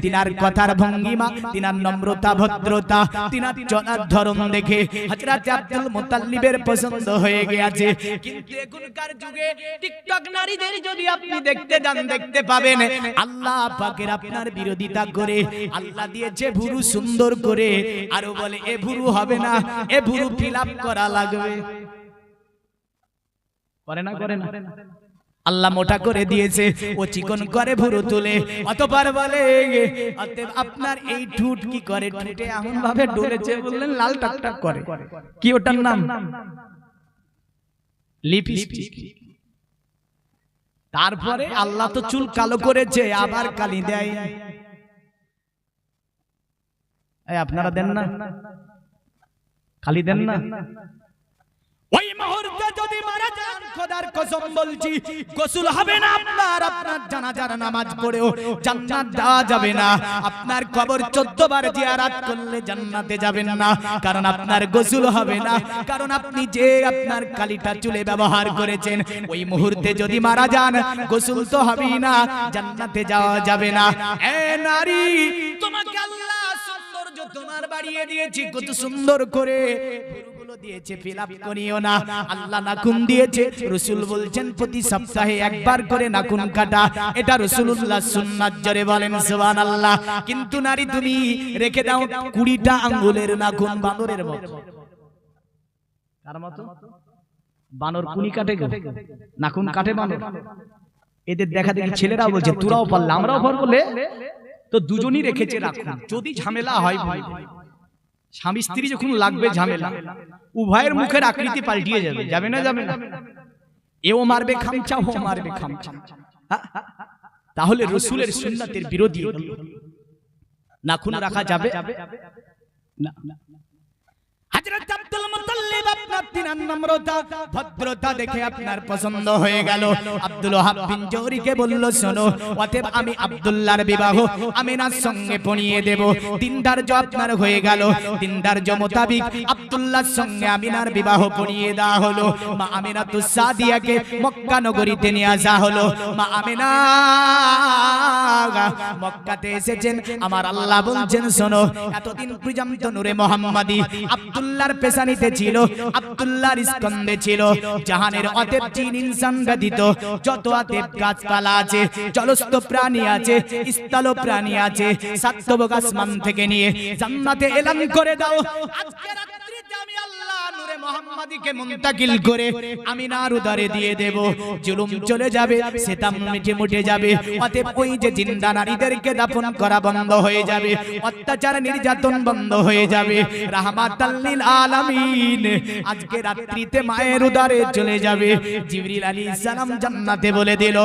তিনার কথার ভঙ্গিমা, তিনার নম্রতা ভদ্রতা, তিনার চলার ধরন দেখে হযরত আব্দুল মুত্তালিবের পছন্দ হয়ে গেছে। কিন্তু এখনকার যুগে টিকটক নারীদের যদি আপনি দেখতে যান, দেখতে পাবেন আল্লাহ পাকের আপনার বিরোধিতা করে আল্লাহ দিয়েছে ভুরু সুন্দর করে, আরো বলে এ ভুরু হবে না, এ ভুরু ফিলআপ করা লাগবে। করে না, করে না? আল্লাহ মোটা করে দিয়েছে, ও চিকন করে ভুরু তুলে, অতঃপর বলে অতএব আপনার এই ঠুট কি করে, ঠুটে এমন ভাবে ডলেছে বললেন লাল টকটক করে, কি ওটার নাম? লিপস্টিক। তারপরে আল্লাহ তো চুল কালো করেছে, আবার কালি দেয়। আপনারা দেন না? কালি দেন না? ওই মুহূর্তে যদি মারা যান, খোদার কসম বলছি গোসল হবে না আপনার, আপনার জানাজার নামাজ পড়েও জান্নাত দেওয়া যাবে না, আপনার কবর 14 বার জিয়ারত করলে জান্নাতে যাবেন না, কারণ আপনার গোসল হবে না, কারণ আপনি যে আপনার কালিটা চুলে ব্যবহার করেছেন, ওই মুহূর্তে যদি মারা যান গোসল তো হবেই না, জান্নাতে যাওয়া যাবে না। এ নারী, তোমাকে আল্লাহ সৌন্দর্য তোমার বাড়িয়ে দিয়েছি কত সুন্দর করে, দিয়েছে ফিলআপ করিও না। আল্লাহ নাখুন দিয়েছে, রাসূল বলছেন প্রতি সপ্তাহে একবার করে নাখুন কাটা, এটা রাসূলুল্লাহ সুন্নাত, জোরে বলেন সুবহানাল্লাহ। কিন্তু নারী তুমি রেখে দাও 20টা আঙ্গুলের নাখুন, বানরের মতো। কার মতো? বানর কুনি কাটে গো, নাখুন কাটে বানর। এদের দেখা দেখি ছেলেরা বলছে তোরাও পারলে আমরাও পারবো, তো দুজনই রেখেছে রাখুন, যদি ঝামেলা হয়, স্বামী স্ত্রী যখন লাগবে ঝামেলা, উভয়ের মুখের আকৃতি পাল্টিয়ে যাবে, যাবে না? যাবে না? এও মারবে খামচা, ও মারবে খামচা, তাহলে রাসূলের সুন্নাতের বিরোধী নাখুন রাখা যাবে না। হযরত আব্দুল মুত্তালিব আপনার তিনার নম্রতা ভদ্রতা দেখে আপনার পছন্দ হয়ে গেল। আব্দুল ওয়াহাব বিন জওহরীকে বলল, শোনো, অতএব আমি আব্দুল্লাহর বিবাহ আমিনার সঙ্গে পড়িয়ে দেব। দিনদার্য আপনার হয়ে গেল, দিনদার্য মোতাবেক আব্দুল্লাহর সঙ্গে আমিনার বিবাহ পড়িয়ে দেওয়া হলো। মা আমিনাতুস সাদিয়াকে মক্কা নগরীতে নিয়ে আসা হলো। মা আমিনা মক্কাতে এসেছেন, আমার আল্লাহ বলছেন শোনো, এতদিন পর্যন্ত নূরে মুহাম্মাদি আব্দুল্লাহর পেশানিতে ছিল, আব্দুল্লাহর স্কন্ধে ছিল। জাহানের অতএব জিন ইনসান ব্যতীত যত অতএব গাছপালা আছে, জলস্থ প্রাণী আছে, স্থল প্রাণী আছে, সাতবক আসমান থেকে নিয়ে জান্নাতে এলান করে দাও, আজকে রাত্রিতে আমি আল্লাহ নূরে মুহাম্মাদিকে মুনতাকিল করে আমিনার উদারে দিয়ে দেব। জুলুম চলে যাবে, সিতাম মিটে যাবে। অতএব ওই যে জিন্দা নারীদেরকে দাফন করা বন্ধ হয়ে যাবে, অত্যাচার নির্যাতন বন্ধ হয়ে যাবে। রাহমাতাল লিল আলামিন আজকে রাত্রিতে মায়ের উদারে চলে যাবে। জিবরিল আলাইহিস সালাম জান্নাতে বলে দিল,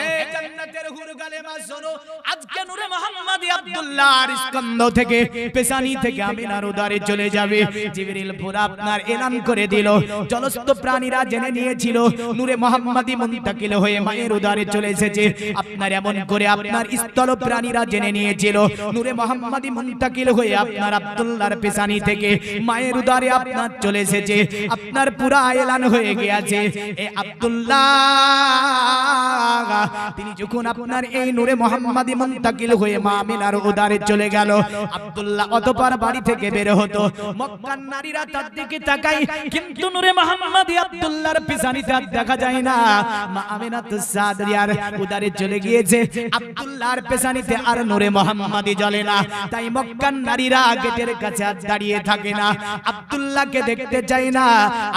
এ জান্নাতের হুর গালেমা শোনো, আজকে নূরে মুহাম্মাদি আব্দুল্লাহর স্কন্ধ থেকে, পেশানি থেকে আমিনার উদারে চলে যাবে। জিবরিল পুরা আপনার এলান করে দিল। জলস্থ প্রাণীরা জেনে নিয়েছিল নূরে মুহাম্মাদি মুনতাকিল হয়ে মায়ের উদারে চলে এসেছে। আপনার এমন করে আপনার স্থল প্রাণীরা জেনে নিয়েছিল নূরে মুহাম্মাদি মুনতাকিল হয়ে আপনার আব্দুল্লাহর পেশানি থেকে মায়ের উদারে আপনার চলে এসেছে। আপনার পুরা এলান হয়ে গিয়েছে, এ আব্দুল্লাহ তিনি যখন আপনার এই নূরে মুহাম্মাদি মুনতাকিল হয়ে মা আমিনার উদারে চলে গেল, আব্দুল্লাহ অতঃপর বাড়ি থেকে বের হতো। মক্কার নারীরা তার দিকে তাকায়, কিন্তু নূরে মুহাম্মাদি আব্দুল্লাহর পেছানিতে দেখা যায় না। মা আমিনাতুস সাদিয়ার উদারে চলে গিয়েছে, আব্দুল্লাহর পেছানিতে আর নূরে মুহাম্মাদি জ্বলে না। তাই মক্কার নারীরা গেটের কাছে দাঁড়িয়ে থাকে না, আব্দুল্লাহকে দেখতে চায় না।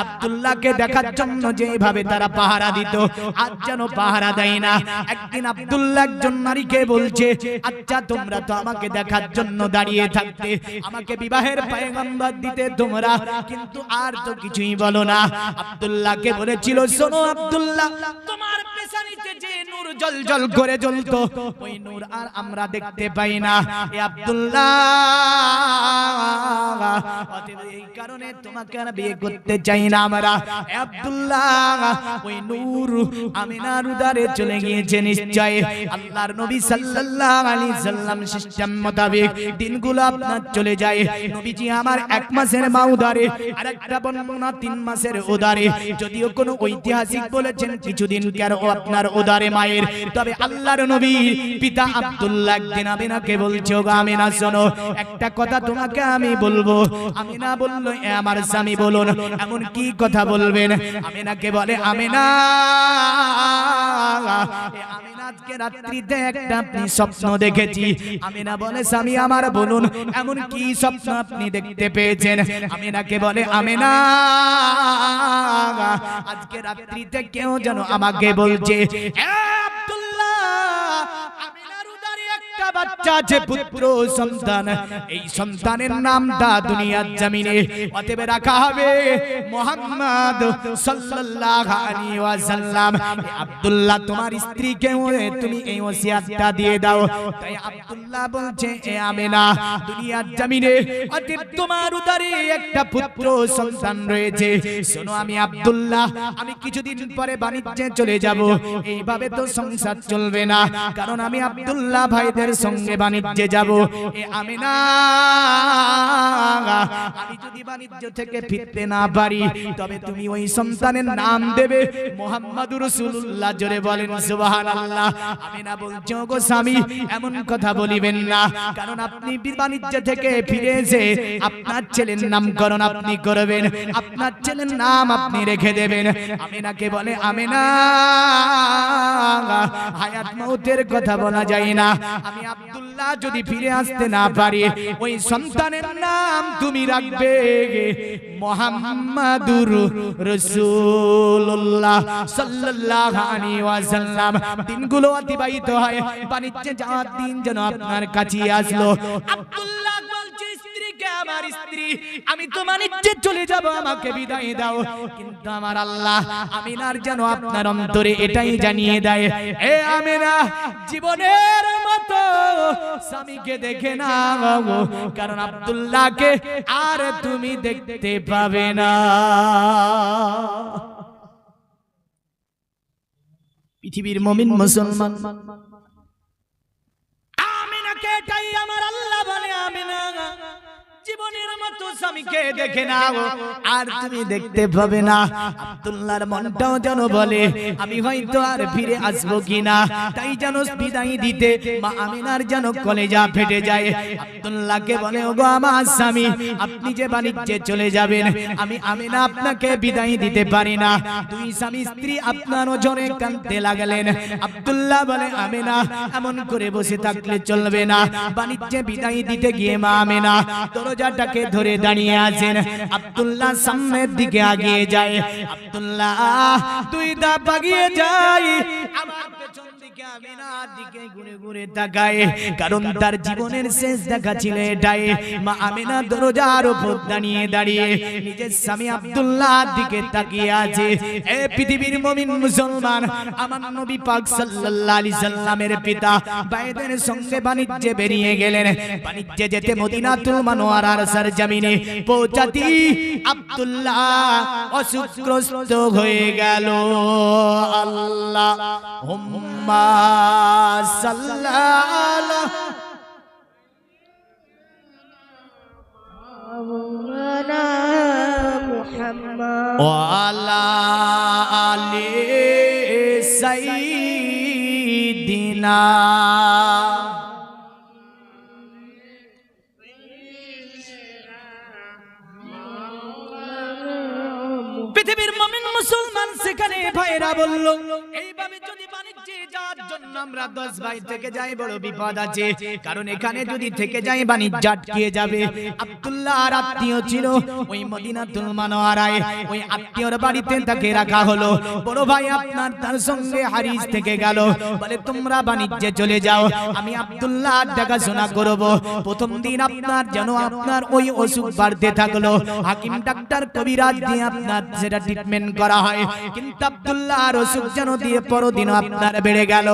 আব্দুল্লাহকে দেখার জন্য যেভাবে তারা পাহারা দিত, আজ যেন পাহারা দেয় না। একদিন আব্দুল্লাহ একজন নারীকে বলছে, আচ্ছা তোমরা তো আমাকে দেখার জন্য দাঁড়িয়ে থাকতে, আমাকে বিবাহের পয়গম্বর দিতে তোমরা, কিন্তু আর তো কিছুই বলো না। আব্দুল্লাহকে বলেছিল, শোনো আব্দুল্লাহ, তোমার পেছানিতে যে নূর জ্বলজ্বল করে জ্বলতো, ওই নূর আর আমরা দেখতে পাই না। এ আব্দুল্লাহ, এই কারণে তোমাকে আর বিয়ে করতে চাই না আমরা। এ আব্দুল্লাহ, ওই নূর আমিনার উদারে চলে গিয়েছে নিশ্চয়। আল্লাহর নবী সাল্লাল্লাহু আলাইহি সাল্লাম সিস্টেম মোতাবেক দিনগুলো আপনার চলে যায়। নবীজি আমার 1 মাসের মা উদারে, আরেকটা বর্ণনা 3 মাসের উদারে। যদিও কোনো ঐতিহাসিক বলেছেন কিছুদিন কেন আপনার উদারে মায়ের। তবে আল্লাহর নবী পিতা আব্দুল্লাহ একদিন আমিনাকে বলছে, ওগো আমিনা শোনো, একটা কথা তোমাকে আমি বলবো। আমিনা বলল, এ আমার স্বামী বলুন। এমন কি কথা বলবেন? আমিনাকে বলে, আমিনা আজকে রাত্রিতে একটা আপনি স্বপ্ন দেখেছি। আমিনা বলে, স্বামী আমার বলুন, এমন কি স্বপ্ন আপনি দেখতে পেয়েছেন? আমিনাকে বলে, আমিনা আজকে রাত্রিতে কেউ যেন আমাকে বলছে, বাচ্চা আছে, পুত্র সন্তান, এই সন্তানের নামটা দুনিয়ার জমিনে অতএব রাখা হবে মুহাম্মদ সাল্লাল্লাহু আলাইহি ওয়াসাল্লাম। আব্দুল্লাহ তোমার স্ত্রীকে তুমি এই ওসিয়াতটা দিয়ে দাও। তাই আব্দুল্লাহ বলছে, এ আমিনা দুনিয়ার জমিনে অতএব তোমার উদারে একটা পুত্র সন্তান রয়েছে। শোনো আমি আব্দুল্লাহ, আমি কিছুদিন পরে বাণিজ্যে চলে যাব। এইভাবে তো সংসার চলবে না, কারণ আমি আব্দুল্লাহ ভাইদের সঙ্গে বাণিজ্যে যাব। এ আমিনা আমি যদি বাণিজ্য থেকে ফিরতে না পারি, তবে তুমি ওই সন্তানের নাম দেবে মুহাম্মাদুর রাসূলুল্লাহ। জোরে বলেন সুবহানাল্লাহ। আমিনা বলছো, গো স্বামী এমন কথা বলিবেন না, কারণ আপনি বাণিজ্য থেকে ফিরে এসে আপনার ছেলের নামকরণ আপনি করবেন, আপনার ছেলের নাম আপনি রেখে দেবেন। আমিনাকে বলে, আমিনা হায়াত মউতের কথা বলা যায় না। আমি আব্দুল্লাহ যদি ফিরে আসতে না পারি, ওই সন্তানের নাম তুমি রাখবে মুহাম্মাদুর রাসূলুল্লাহ সাল্লাল্লাহু আলাইহি ওয়াসাল্লাম। দিনগুলো অতিবাহিত হয়, বাণিজ্যে যাওয়ার দিন যেন আপনার কাছে আসলো। আব্দুল্লাহ বলছে স্ত্রীকে, আমার স্ত্রী আমি তো বাণিজ্যে চলে যাব, আমাকে বিদায় দাও। কিন্তু আমার আল্লাহ আমিনার যেন আপনার অন্তরে এটাই জানিয়ে দেয়, এ আমিনা জীবনের মতো স্বামীকে দেখে নাও, কারণ আব্দুল্লাহকে আর তুমি দেখতে পাবে না। পৃথিবীর মুমিন মুসলমান, আমিনাকে এটাই আমার আল্লাহ বলে, আমিনা জীবনের মতো স্বামীকে দেখে নাও, আর তুমি দেখতে পাবে না। আব্দুল্লাহর মনটাও যেন বলে, আমি হয়তো আর ফিরে আসবো কিনা। তাই যেন বিদায় দিতে মা আমিনার যেন কলেজা ফেটে যায়। আব্দুল্লাহকে বলে, ওগো আমার স্বামী, আপনি যে বাণিজ্যে চলে যাবেন, আমি আমিনা আপনাকে বিদায় দিতে পারি না। দুই স্বামী স্ত্রী আপনার ওজনে কাঁদতে লাগলেন। আব্দুল্লাহ বলে, আমিনা এমন করে বসে থাকলে চলবে না। বাণিজ্যে বিদায় দিতে গিয়ে মা আমিনা দরজাটাকে ধরে দাঁড়িয়ে আছেন। আব্দুল্লাহ সামনের দিকে আগিয়ে যায়। আব্দুল্লাহ দুই ধাপ আগিয়ে যায়, আমার পেছন দিকে আমিনার দিকে ঘুরে ঘুরে তাকায়, কারণ তার জীবনের শেষ দেখা ছিল এটাই। মা আমিনা দরজার উপর দাঁড়িয়ে নিজের স্বামী আব্দুল্লাহর দিকে তাকিয়ে আছে। এ পৃথিবীর মুমিন মুসলমান, আমার নবী পাক সাল্লাল্লাহু আলাইহি সাল্লামের পিতা ভাইদের সঙ্গে বাণিজ্যে বেরিয়ে গেলেন। বাণিজ্যে যেতে মদিনাতুল মুনাওয়ারার সরজমিনে পৌঁছাতি আব্দুল্লাহ অসুখগ্রস্ত হয়ে গেল। আল্লাহুম্মা সাল্লাল্লাহু আলা মুহাম্মাদ ওয়া আলা আলি সাইয়্যিদিনা। পৃথিবীর মুমিন মুসলমান সেখানে ভাইরা বলল, এইভাবে যদি বাণিজ্যে যাওয়ার জন্য আমরা 10 ভাই থেকে যাই, বড় বিপদ আছে, কারণ এখানে যদি থেকে যাই বাণিজ্য আটকে যাবে। আব্দুল্লাহ আর আত্মীয় ছিল ওই মদিনাতুল মুনাওয়ারায়, ওই আত্মীয়র বাড়িতে তাকে রাখা হলো। বড় ভাই আপনার তার সঙ্গে হারিস থেকে গেল, বলে তোমরা বাণিজ্যে চলে যাও, আমি আব্দুল্লাহ দেখাশোনা করব। প্রথম দিন আপনার যেন আপনার ওই অসুখ বাড়তে থাকলো, হাকিম ডাক্তার কবিরাজ দিয়ে আপনার সেটা ট্রিটমেন্ট করা হয়, কিন্তু আব্দুল্লাহর অসুখ যেন দিয়ে পরদিন আপনার বেড়ে গেল।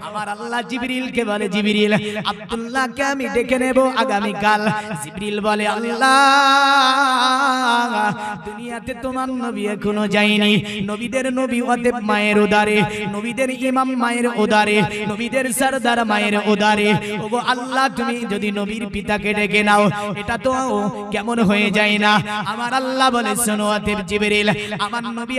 আমার আল্লাহ জিবরিলকে বলে, জিবরিল আব্দুল্লাহকে আমি ডেকে নেব আগামীকাল। জিবরিল বলে, আল্লাহ দুনিয়াতে তোমার নবী এখনো যায়নি, নবীদের নবী অতএব মায়ের উদারে, নবীদের ইমাম মায়ের উদারে, নবীদের সরদার মায়ের উদারে। ওগো আল্লাহ তুমি যদি নবীর পিতাকে ডেকে নাও, এটা তো কেমন হয়ে যায় না। আমার আল্লাহ বলে, শোনো অতএব জিবরিল, আমার নবী